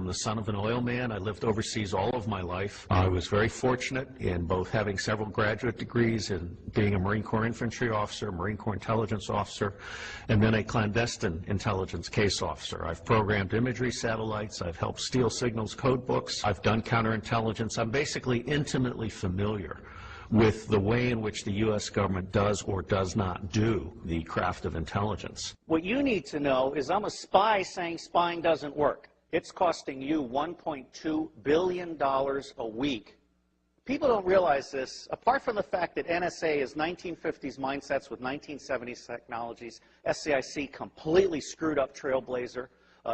I'm the son of an oil man. I lived overseas all of my life. I was very fortunate in both having several graduate degrees and being a Marine Corps infantry officer, Marine Corps intelligence officer, and then a clandestine intelligence case officer. I've programmed imagery satellites. I've helped steal signals code books. I've done counterintelligence. I'm basically intimately familiar with the way in which the U.S. government does or does not do the craft of intelligence. What you need to know is I'm a spy saying spying doesn't work. It's costing you $1.2 billion a week. People don't realize this, apart from the fact that NSA is 1950s mindsets with 1970s technologies, SCIC completely screwed up Trailblazer,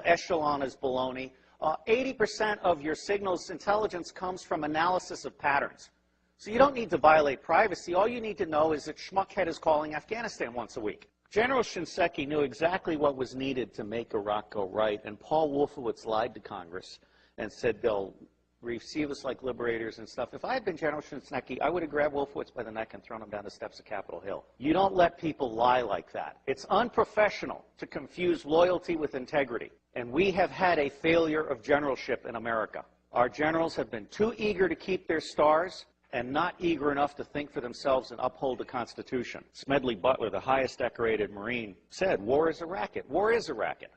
Echelon is baloney. 80% of your signals intelligence comes from analysis of patterns. So you don't need to violate privacy. All you need to know is that Schmuckhead is calling Afghanistan once a week. General Shinseki knew exactly what was needed to make Iraq go right, and Paul Wolfowitz lied to Congress and said they'll receive us like liberators and stuff. If I had been General Shinseki, I would have grabbed Wolfowitz by the neck and thrown him down the steps of Capitol Hill. You don't let people lie like that. It's unprofessional to confuse loyalty with integrity. And we have had a failure of generalship in America. Our generals have been too eager to keep their stars and not eager enough to think for themselves and uphold the Constitution. Smedley Butler, the highest decorated Marine, said, war is a racket. War is a racket.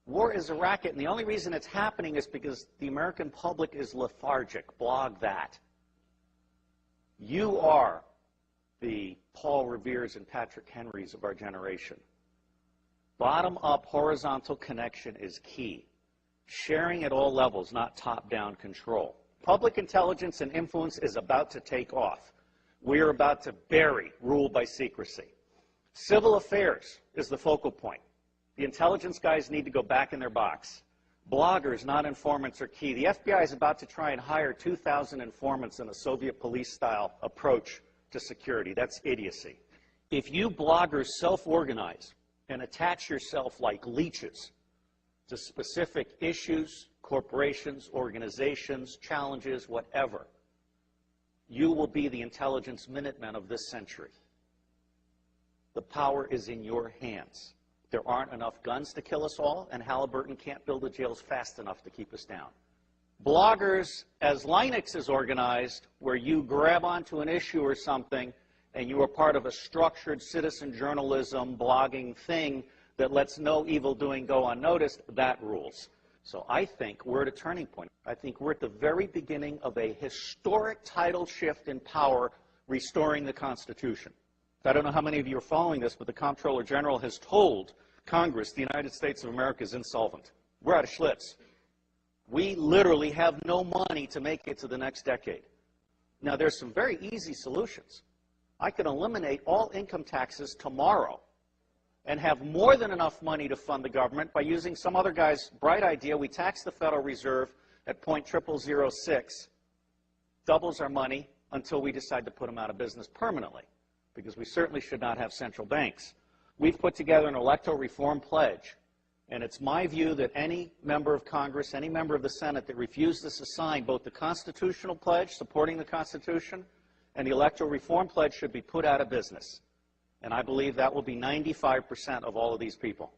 War is a racket, and the only reason it's happening is because the American public is lethargic. Blog that. You are the Paul Reveres and Patrick Henrys of our generation. Bottom-up horizontal connection is key. Sharing at all levels, not top-down control. Public intelligence and influence is about to take off. We are about to bury rule by secrecy. Civil affairs is the focal point. The intelligence guys need to go back in their box. Bloggers, not informants, are key. The FBI is about to try and hire 2,000 informants in a Soviet police-style approach to security. That's idiocy. If you bloggers self-organize and attach yourself like leeches to specific issues, corporations, organizations, challenges, whatever, you will be the intelligence Minutemen of this century. The power is in your hands. There aren't enough guns to kill us all, and Halliburton can't build the jails fast enough to keep us down. Bloggers, as Linux is organized, where you grab onto an issue or something, and you are part of a structured citizen journalism blogging thing that lets no evil doing go unnoticed, that rules. So I think we're at a turning point. I think we're at the very beginning of a historic tidal shift in power, restoring the Constitution. I don't know how many of you are following this, but the Comptroller General has told Congress the United States of America is insolvent. We're out of Schlitz. We literally have no money to make it to the next decade. Now, there's some very easy solutions. I could eliminate all income taxes tomorrow and have more than enough money to fund the government by using some other guy's bright idea. We tax the Federal Reserve at 0.0006, doubles our money until we decide to put them out of business permanently, because we certainly should not have central banks. We've put together an electoral reform pledge, and it's my view that any member of Congress, any member of the Senate that refuses to sign both the constitutional pledge, supporting the Constitution, and the electoral reform pledge should be put out of business. And I believe that will be 95% of all of these people.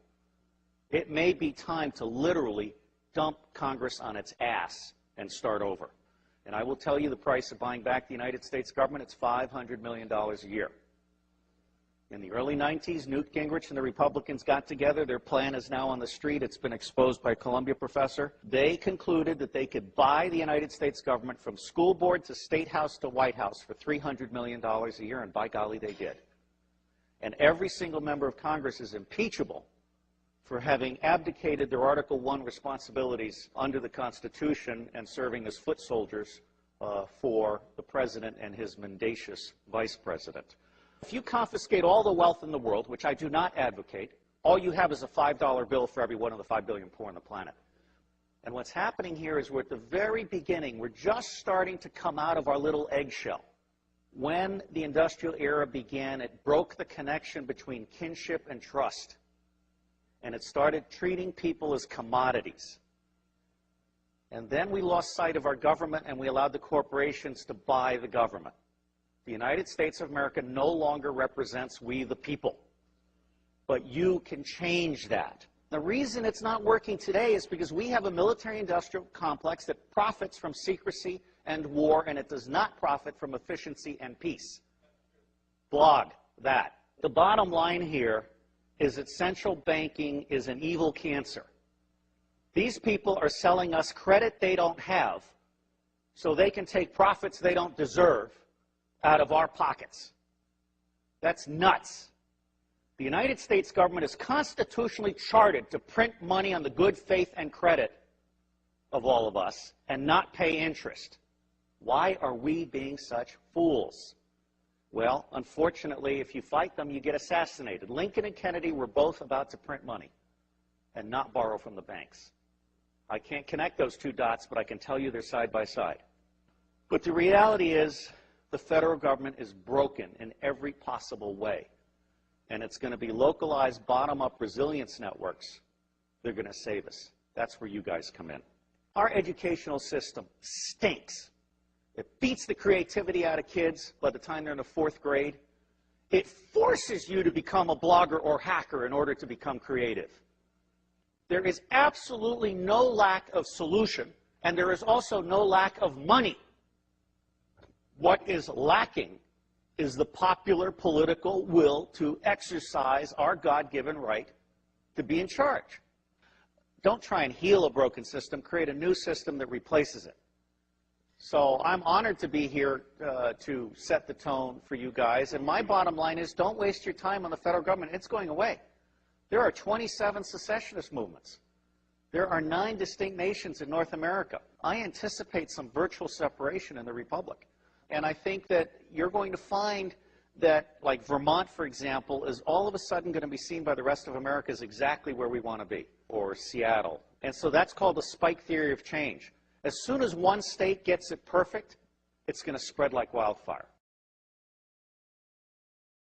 It may be time to literally dump Congress on its ass and start over. And I will tell you the price of buying back the United States government, it's $500 million a year. In the early 90s, Newt Gingrich and the Republicans got together. Their plan is now on the street. It's been exposed by a Columbia professor. They concluded that they could buy the United States government from school board to State House to White House for $300 million a year, and by golly, they did. And every single member of Congress is impeachable for having abdicated their Article I responsibilities under the Constitution and serving as foot soldiers for the president and his mendacious vice president. If you confiscate all the wealth in the world, which I do not advocate, all you have is a $5 bill for every one of the 5 billion poor on the planet. And what's happening here is we're at the very beginning. We're just starting to come out of our little eggshell. When the industrial era began, it broke the connection between kinship and trust. And it started treating people as commodities. And then we lost sight of our government, and we allowed the corporations to buy the government. The United States of America no longer represents we the people. But you can change that. The reason it's not working today is because we have a military-industrial complex that profits from secrecy and war, and it does not profit from efficiency and peace. Blog that. The bottom line here is that central banking is an evil cancer. These people are selling us credit they don't have so they can take profits they don't deserve out of our pockets. That's nuts. The United States government is constitutionally chartered to print money on the good faith and credit of all of us and not pay interest. Why are we being such fools? Well, unfortunately, if you fight them, you get assassinated. Lincoln and Kennedy were both about to print money and not borrow from the banks. I can't connect those two dots, but I can tell you they're side by side. But the reality is the federal government is broken in every possible way. And it's going to be localized, bottom-up resilience networks. They're going to save us. That's where you guys come in. Our educational system stinks. It beats the creativity out of kids by the time they're in the 4th grade. It forces you to become a blogger or hacker in order to become creative. There is absolutely no lack of solution, and there is also no lack of money. What is lacking is the popular political will to exercise our God-given right to be in charge. Don't try and heal a broken system. Create a new system that replaces it. So I'm honored to be here to set the tone for you guys. And my bottom line is don't waste your time on the federal government. It's going away. There are 27 secessionist movements. There are 9 distinct nations in North America. I anticipate some virtual separation in the Republic. And I think that you're going to find that, like Vermont, for example, is all of a sudden going to be seen by the rest of America as exactly where we want to be, or Seattle. And so that's called the spike theory of change. As soon as one state gets it perfect, it's going to spread like wildfire.